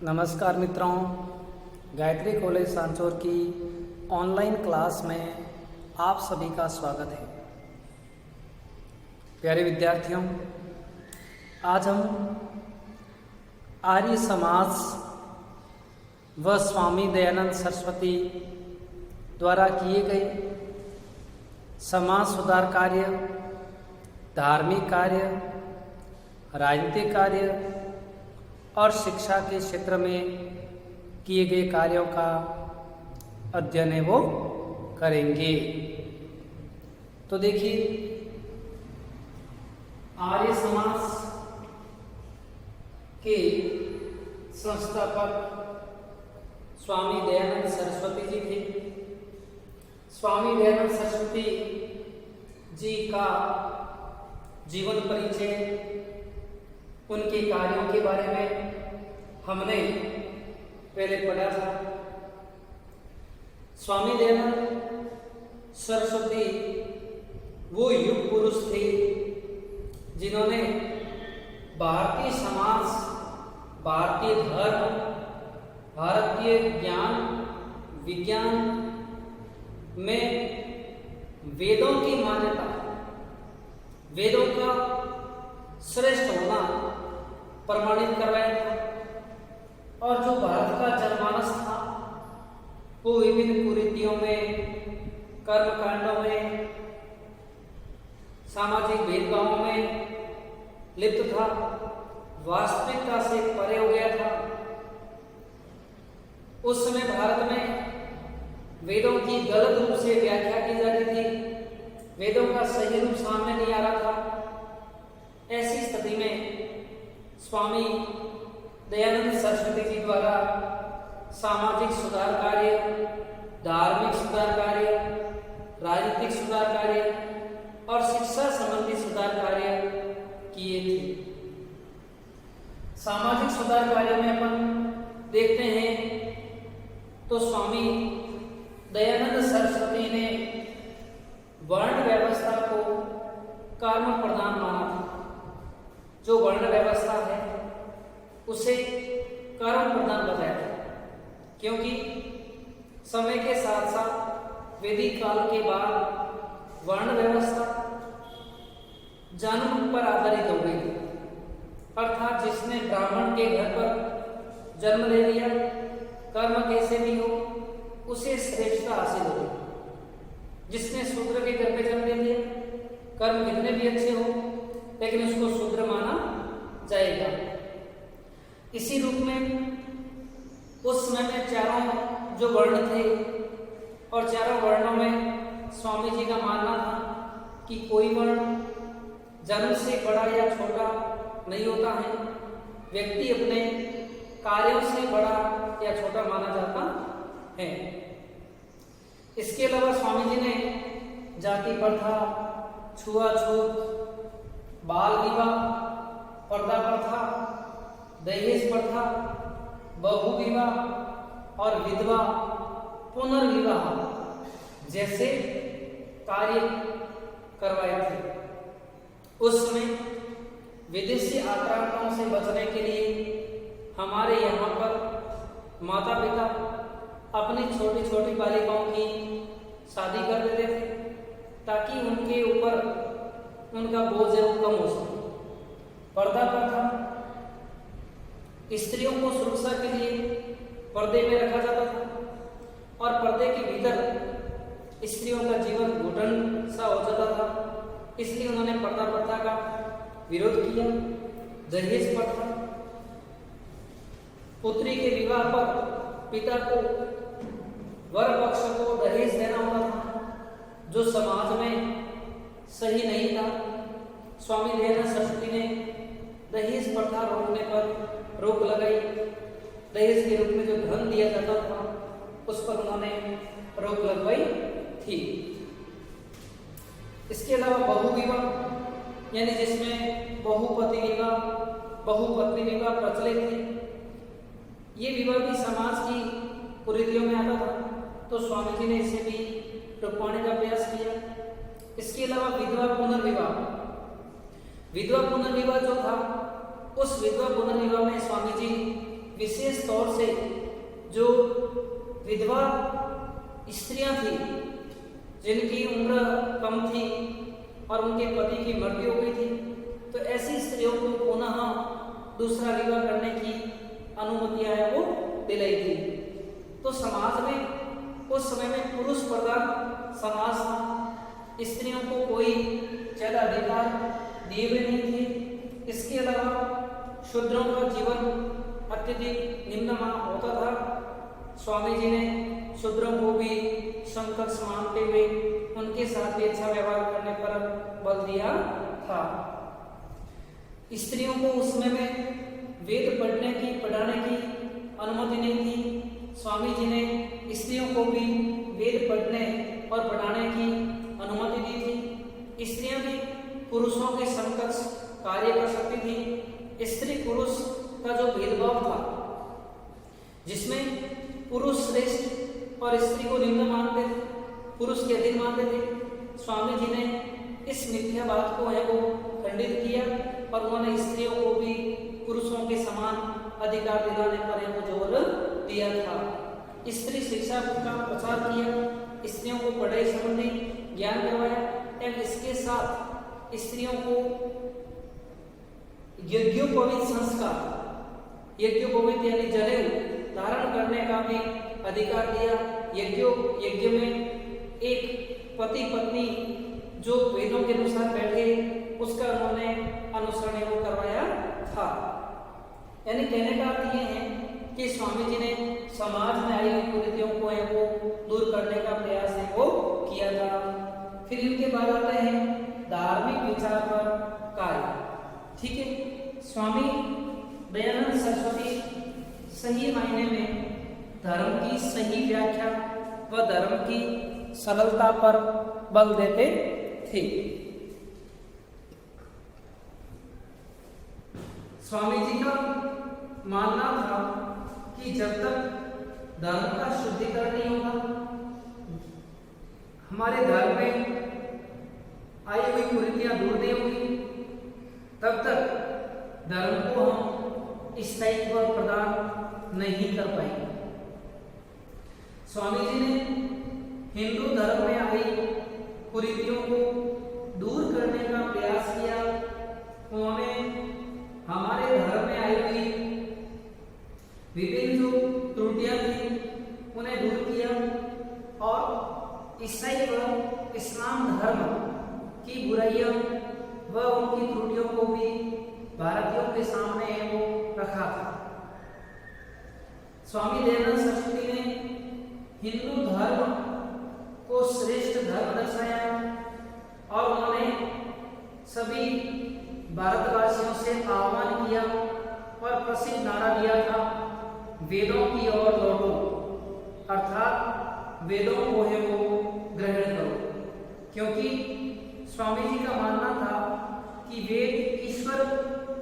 नमस्कार मित्रों, गायत्री कॉलेज सांचौर की ऑनलाइन क्लास में आप सभी का स्वागत है। प्यारे विद्यार्थियों, आज हम आर्य समाज व स्वामी दयानंद सरस्वती द्वारा किए गए समाज सुधार कार्य, धार्मिक कार्य, राजनीतिक कार्य और शिक्षा के क्षेत्र में किए गए कार्यों का अध्ययन है वो करेंगे। तो देखिए, आर्य समाज के संस्थापक स्वामी दयानंद सरस्वती जी थे। स्वामी दयानंद सरस्वती जी का जीवन परिचय, उनके कार्यों के बारे में हमने पहले पढ़ा था। स्वामी दयानंद सरस्वती वो युग पुरुष थे जिन्होंने भारतीय समाज, भारतीय धर्म, भारतीय ज्ञान विज्ञान में वेदों की मान्यता, वेदों का श्रेष्ठ होना प्रमाणित करवाया था। और जो भारत का जनमानस था वो विभिन्न कुरीतियों में, कर्मकांडों में, सामाजिक भेदभावों में लिप्त था, वास्तविकता से परे हो गया था। उस समय भारत में वेदों की गलत रूप से व्याख्या की जा रही थी, वेदों का सही रूप सामने नहीं आ रहा था। ऐसी स्थिति में स्वामी दयानंद सरस्वती जी द्वारा सामाजिक सुधार कार्य, धार्मिक सुधार कार्य, राजनीतिक सुधार कार्य और शिक्षा संबंधी सुधार कार्य किए थे। सामाजिक सुधार कार्य में अपन देखते हैं तो स्वामी दयानंद सरस्वती ने वर्ण व्यवस्था को कर्म प्रधान माना था। जो वर्ण व्यवस्था है उसे कर्म प्रधान बताया था, क्योंकि समय के साथ साथ वैदिक काल के बाद वर्ण व्यवस्था जन्म पर आधारित हो गई। अर्थात जिसने ब्राह्मण के घर पर जन्म ले लिया, कर्म कैसे भी हो उसे श्रेष्ठता हासिल हो गई। जिसने शूद्र के घर पे जन्म ले लिया, कर्म कितने भी अच्छे हो लेकिन उसको शूद्र माना जाएगा। इसी रूप में उस समय में चारों जो वर्ण थे और चारों वर्णों में स्वामी जी का मानना था कि कोई वर्ण जन्म से बड़ा या छोटा नहीं होता है, व्यक्ति अपने कार्यों से बड़ा या छोटा माना जाता है। इसके अलावा स्वामी जी ने जाति प्रथा, छुआछूत, बाल विवाह, पर्दा प्रथा, दहेज प्रथा, बहु विवाह और विधवा पुनर्विवाह जैसे कार्य करवाए थे। उस समय विदेशी आक्रामकों से बचने के लिए हमारे यहाँ पर माता पिता अपनी छोटी छोटी बालिकाओं की शादी कर देते थे ताकि उनके ऊपर उनका बोझ है वो कम हो सके। पर्दा प्रथा, स्त्रियों को सुरक्षा के लिए पर्दे में रखा जाता था और पर्दे के भीतर स्त्रियों का जीवन घुटन सा हो जाता था, इसलिए उन्होंने पर्दा प्रथा का विरोध किया। दहेज प्रथा, पुत्री के विवाह पर पिता को, वर पक्ष को दहेज देना होता था, जो समाज में सही नहीं था। स्वामी दयानंद सरस्वती ने दहेज प्रथा रोकने पर रोक लगाई। दहेज के रूप में जो धन दिया जाता था उस पर उन्होंने रोक लगवाई थी। इसके अलावा बहु विवाह, यानी जिसमें बहुपति विवाह, बहुपत्नी विवाह प्रचलित थे, ये विवाह भी समाज की कुरीतियों में आता था, तो स्वामी जी ने इसे भी रुकवाने का प्रयास किया। इसके अलावा विधवा पुनर्विवाह, विधवा पुनर्विवाह जो था उस विधवा पुनर्विवाह में स्वामी जी विशेष विशेष तौर से जो विधवा स्त्रियां थी जिनकी उम्र कम थी और उनके पति की मृत्यु हो गई थी, तो ऐसी स्त्रियों को पुनः दूसरा विवाह करने की अनुमतियां है वो दिलाई थी। तो समाज में उस समय में पुरुष प्रधान समाज था, स्त्रियों को कोई ज्यादा अधिकार दिए हुए नहीं थे। इसके अलावा शूद्रों का जीवन अत्यधिक निम्नमान होता था। स्वामी जी ने शूद्रों को भी समकक्ष मानते हुए उनके साथ भी अच्छा व्यवहार करने पर बल दिया था। स्त्रियों को उस समय में वेद पढ़ने की पढ़ाने की अनुमति नहीं थी। स्वामी जी ने स्त्रियों को भी वेद पढ़ने और पढ़ाने की अनुमति दी थी। स्त्रियां भी पुरुषों के समकक्ष कार्य कर सकती थी। स्त्री पुरुष का जो भेदभाव था, जिसमें पुरुष श्रेष्ठ और स्त्री को निम्न मानते थे, पुरुष के अधीन मानते थे, स्वामी जी ने इस मिथ्या बात को है वो खंडित किया और उन्होंने स्त्रियों को भी पुरुषों के समान अधिकार दिलाने पर वो जोर दिया था। स्त्री शिक्षा का प्रचार किया, स्त्रियों को पढ़ाई संबंधी ज्ञान करवाया एवं इसके साथ स्त्रियों को यज्ञोपवीत संस्कार, यज्ञोपवीत यानी जनेऊ धारण करने का भी अधिकार दिया। यज्ञ में एक पति पत्नी जो वेदों के अनुसार बैठे उसका उन्होंने अनुसरण वो करवाया था। यानी कहने का अर्थ ये है कि स्वामी जी ने समाज में आई हुई कुरीतियों को है वो दूर करने का प्रयास है वो किया था। फिर इनके बाद आते हैं धार्मिक विचार पर कार्य। ठीक है, स्वामी दयानंद सरस्वती सही मायने में धर्म की सही व्याख्या व धर्म की सरलता पर बल देते थे। स्वामी जी का मानना था कि जब तक धर्म का शुद्धिकरण नहीं होगा, हमारे धर्म में आई हुई कुरीतियां दूर नहीं होगी, तब तक धर्म को हम स्थायित्व प्रदान नहीं कर पाएंगे। स्वामी जी ने हिंदू धर्म में आई कुरीतियों को दूर करने का प्रयास किया। उन्होंने हमारे धर्म में आई हुई विभिन्न जो त्रुटियां थी उन्हें दूर किया और ईसाई व इस्लाम धर्म की बुराइयां व उनकी त्रुटियों को भी भारतीयों के सामने वो रखा था। स्वामी दयानंद सरस्वती ने हिंदू धर्म को श्रेष्ठ धर्म दर्शाया और उन्होंने सभी भारतवासियों से आह्वान किया और प्रसिद्ध नारा दिया था, वेदों की ओर लौटो, अर्थात वेदों को है वो ग्रहण करो। क्योंकि स्वामी जी का मानना था कि वेद ईश्वर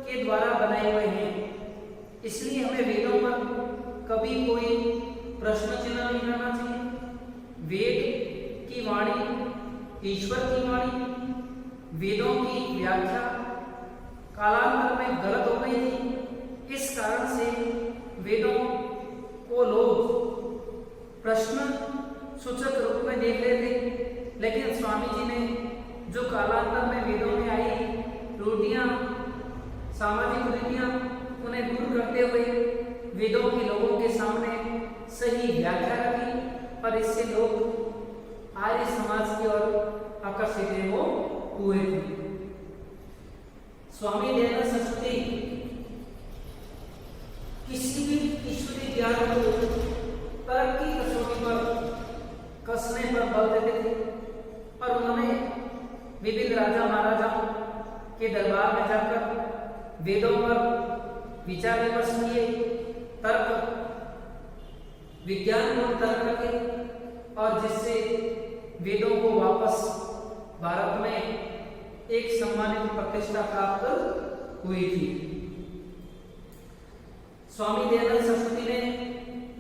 के द्वारा बनाए हुए हैं, इसलिए हमें वेदों पर कभी कोई प्रश्न चिन्ह नहीं करना चाहिए। वेद की वाणी ईश्वर की वाणी, वेदों की व्याख्या कालांतर में गलत हो गई थी। इस कारण से वेदों को लोग प्रश्न सूचक रूप में देख लेते, लेकिन स्वामी जी ने जो कालांतर में वेदों में आई त्रुटियां, सामाजिक कुरीतियां, उन्हें दूर करते हुए वेदों की लोगों के सामने सही व्याख्या रखी और इससे लोग आर्य समाज की ओर आकर्षित वो हुए थे। स्वामी दयानंद सरस्वती किसी भी ईश्वरीय ज्ञान को तर्क की कसौटी पर कसने पर बल देते थे और उन्होंने विभिन्न राजा महाराजाओं के दरबार में जाकर वेदों पर विचार विमर्श किए, तर्क विज्ञान को तर्क रखे और जिससे वेदों को वापस भारत में एक सम्मानित प्रतिष्ठा प्राप्त हुई थी। स्वामी दयानंद सरस्वती ने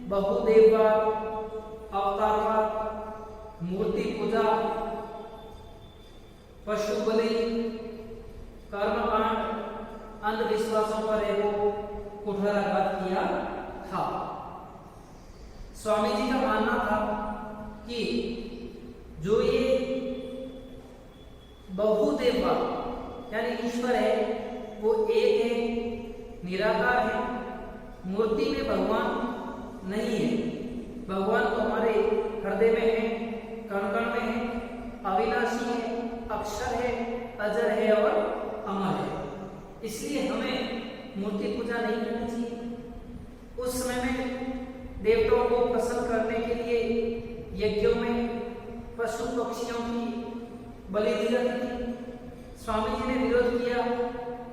बहुदेववाद, अवतारवाद, मूर्ति पूजा, पशु बलि, कर्मकांड, अंधविश्वासों पर वो कुठाराघात किया था। स्वामी जी का मानना था कि जो ये बहुदेवा यानी ईश्वर है वो एक है, निराकार है, मूर्ति में भगवान नहीं है। भगवान तो हमारे हृदय में है, कण कण में है, अविनाशी है, अक्षर है, अजर है और अमर है। इसलिए हमें मूर्ति पूजा नहीं करनी चाहिए। उस समय में देवताओं को प्रसन्न करने के लिए यज्ञों में पशु पक्षियों की बलि दी जाती थी। स्वामी जी ने विरोध किया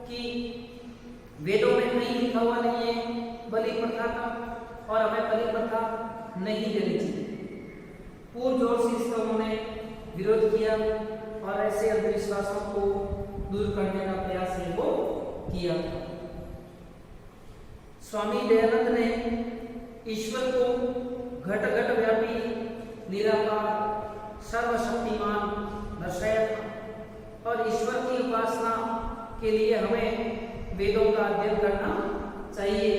कि वेदों में कहीं लिखा हुआ नहीं है बलि प्रथा का और हमें बलि प्रथा नहीं देनी चाहिए। पूर्ण जोर से इसका उन्होंने विरोध किया और ऐसे अंधविश्वासों को दूर करने का प्रयास है वो किया। स्वामी दयानंद ने ईश्वर को घट घट व्यापी, निराकार, सर्वशक्तिमान दर्शाया था और ईश्वर की उपासना के लिए हमें वेदों का अध्ययन करना चाहिए।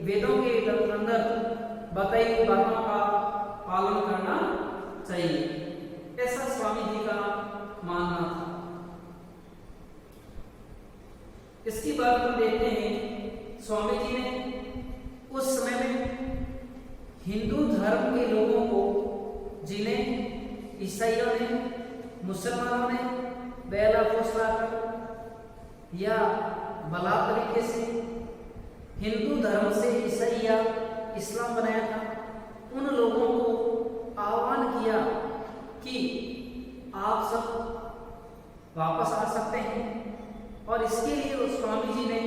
वेदों के अंदर बताई गई बातों का पालन करना चाहिए, ऐसा स्वामी जी का मानना था। इसकी बात हम देखते हैं, स्वामी जी ने उस समय में हिंदू धर्म के लोगों को, जिन्हें ईसाइयों ने, मुसलमानों ने बेला फुसलाकर या बलात् तरीके से हिंदू धर्म से ईसाई या इस्लाम बनाया था, उन लोगों को आह्वान किया कि आप सब वापस आ सकते हैं और इसके लिए उस स्वामी जी ने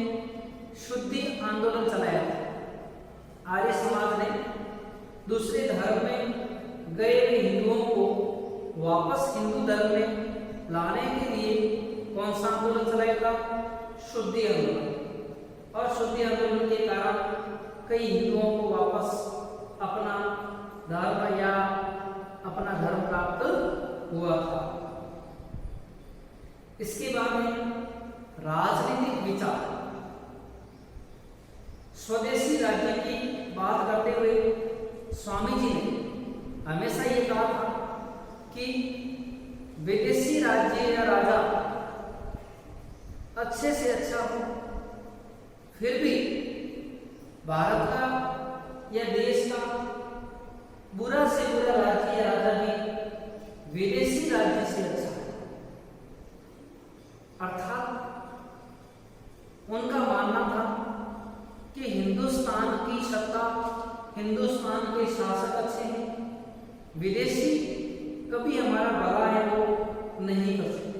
शुद्धि आंदोलन चलाया था। आर्य समाज ने दूसरे धर्म में गए हुए हिंदुओं को वापस हिंदू धर्म में लाने के लिए कौन सा आंदोलन चलाया था? शुद्धि आंदोलन। और शुद्धि आंदोलन के कारण कई हिंदुओं को वापस अपना धर्म या अपना धर्म प्राप्त हुआ था। इसके बाद में राजनीतिक विचार, स्वदेशी राज्य की बात करते हुए स्वामी जी ने हमेशा ये कहा था कि विदेशी राज्य या राजा अच्छे से अच्छा हो, फिर भी भारत का या देश का बुरा से बुरा राज्य या राजा भी विदेशी राज्य से अच्छा है। अर्थात उनका मानना था कि हिंदुस्तान की सत्ता, हिंदुस्तान के शासक अच्छे हैं, विदेशी कभी हमारा भला है वो नहीं कर सकते।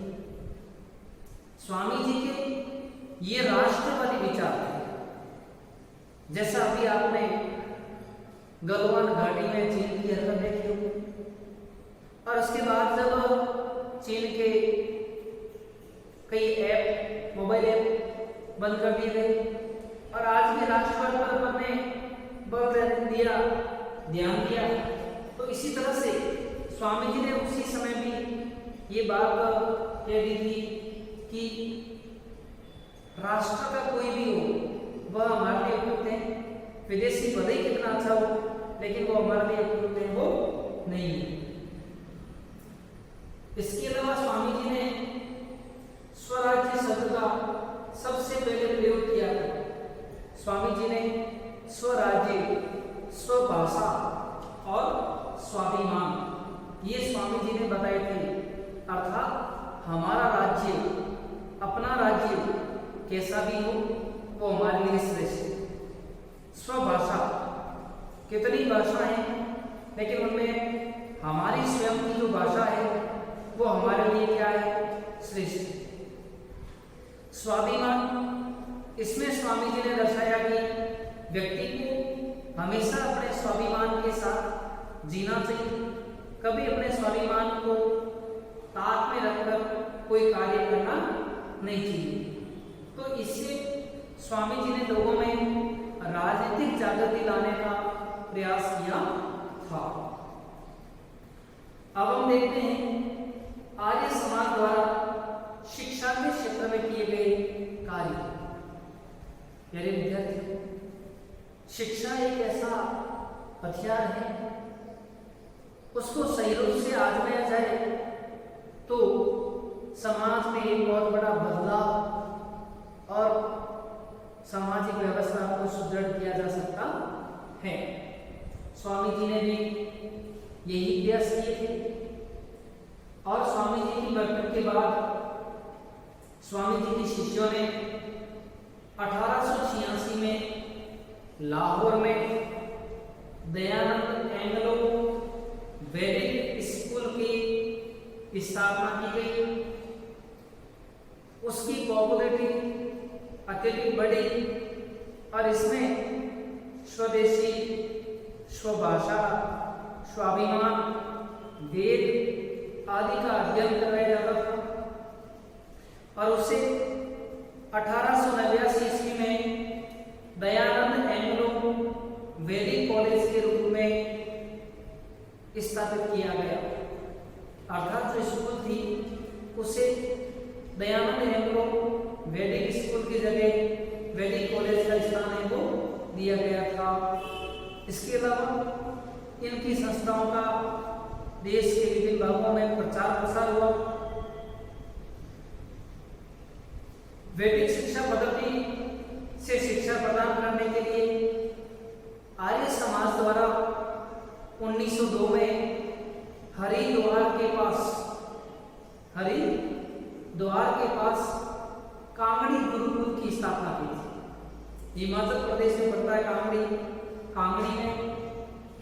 स्वामी जी के ये राष्ट्रवादी विचार थे। जैसा अभी आपने गलवान घाटी में चीन की हरकत देखी होगी और उसके बाद जब चीन के कई ऐप, मोबाइल ऐप बंद कर दिए गए और आज भी राष्ट्रवाद पर अपने बल दिया, ध्यान दिया, तो इसी तरह से स्वामी जी ने उसी समय भी ये बात कह दी थी कि राष्ट्र का कोई भी हो वह हमारे लिए उपयुक्त है, विदेशी भले ही कितना अच्छा हो लेकिन वो हमारे लिए उपयुक्त है वो नहीं है। इसके अलावा स्वामी जी ने स्वराज्य शब्द का सबसे पहले प्रयोग किया था। स्वामी जी ने स्वराज्य, स्वभाषा और स्वाभिमान ये स्वामी जी ने बताए थे। अर्थात हमारा राज्य, अपना राज्य कैसा भी हो वो हमारे लिए श्रेष्ठ है। स्वभाषा, कितनी भाषा है लेकिन उनमें हमारी स्वयं की जो भाषा है वो हमारे लिए क्या है? श्रेष्ठ है। स्वाभिमान, इसमें स्वामी जी ने दर्शाया कि व्यक्ति को हमेशा अपने स्वाभिमान के साथ जीना चाहिए, कभी अपने स्वाभिमान को ताक में रखकर कोई कार्य करना नहीं चाहिए। तो इससे स्वामी जी ने लोगों में राजनीतिक जागृति लाने का प्रयास किया था। अब हम देखते हैं आर्य समाज द्वारा शिक्षा के क्षेत्र में किए गए कार्य। प्यारे विद्यार्थी, शिक्षा एक ऐसा हथियार है उसको सही रूप से आजमाया जाए तो समाज में एक बहुत बड़ा बदलाव और सामाजिक व्यवस्था को सुदृढ़ किया जा सकता है। स्वामी जी ने भी यही प्रयास किए थे और स्वामी जी की मृत्यु के बाद स्वामी जी के शिष्यों ने 1886 में लाहौर में दयानंद एंग्लो वैदिक स्कूल की स्थापना की गई। उसकी पॉपुलैरिटी अत्यधिक बढ़ी और इसमें स्वदेशी, स्वभाषा, स्वाभिमान, वेद आदि का अध्ययन कराया जाता था और उसे 1889 ईस्वी में दयानंद एंग्लो वैदिक कॉलेज के रूप में स्थापित किया गया। अर्थात जो स्कूल थी उसे दयानंद एंग्लो वैदिक स्कूल की जगह वैदिक कॉलेज का स्थान है वो दिया गया था। इसके अलावा इनकी संस्थाओं का देश के विभिन्न भागों में प्रचार प्रसार हुआ। वैदिक शिक्षा पद्धति से शिक्षा प्रदान करने के लिए आर्य समाज द्वारा 1902 में हरिद्वार के पास कांगड़ी गुरुकुल की स्थापना की थी। हिमाचल प्रदेश में पड़ता है कांगड़ी में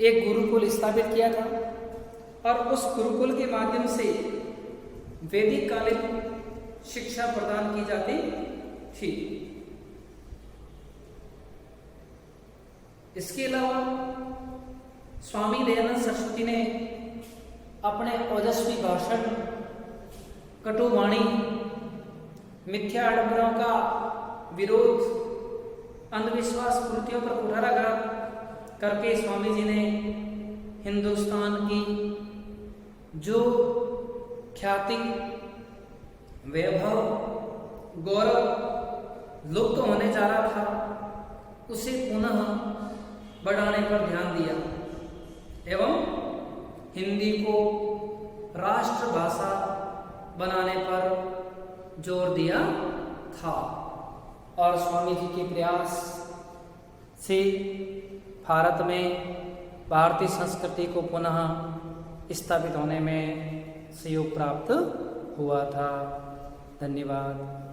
एक गुरुकुल स्थापित किया था और उस गुरुकुल के माध्यम से वैदिक कालीन शिक्षा प्रदान की जाती थी। इसके अलावा स्वामी दयानंद सरस्वती ने अपने ओजस्वी भाषण, कटुवाणी, मिथ्या आडंबरों का विरोध, अंधविश्वास कृतियों पर कुठाराघात करके स्वामी जी ने हिंदुस्तान की जो ख्याति, वैभव, गौरव लुप्त होने जा रहा था उसे पुनः बढ़ाने पर ध्यान दिया एवं हिंदी को राष्ट्रभाषा बनाने पर जोर दिया था। और स्वामी जी के प्रयास से भारत में भारतीय संस्कृति को पुनः स्थापित होने में सहयोग प्राप्त हुआ था। धन्यवाद।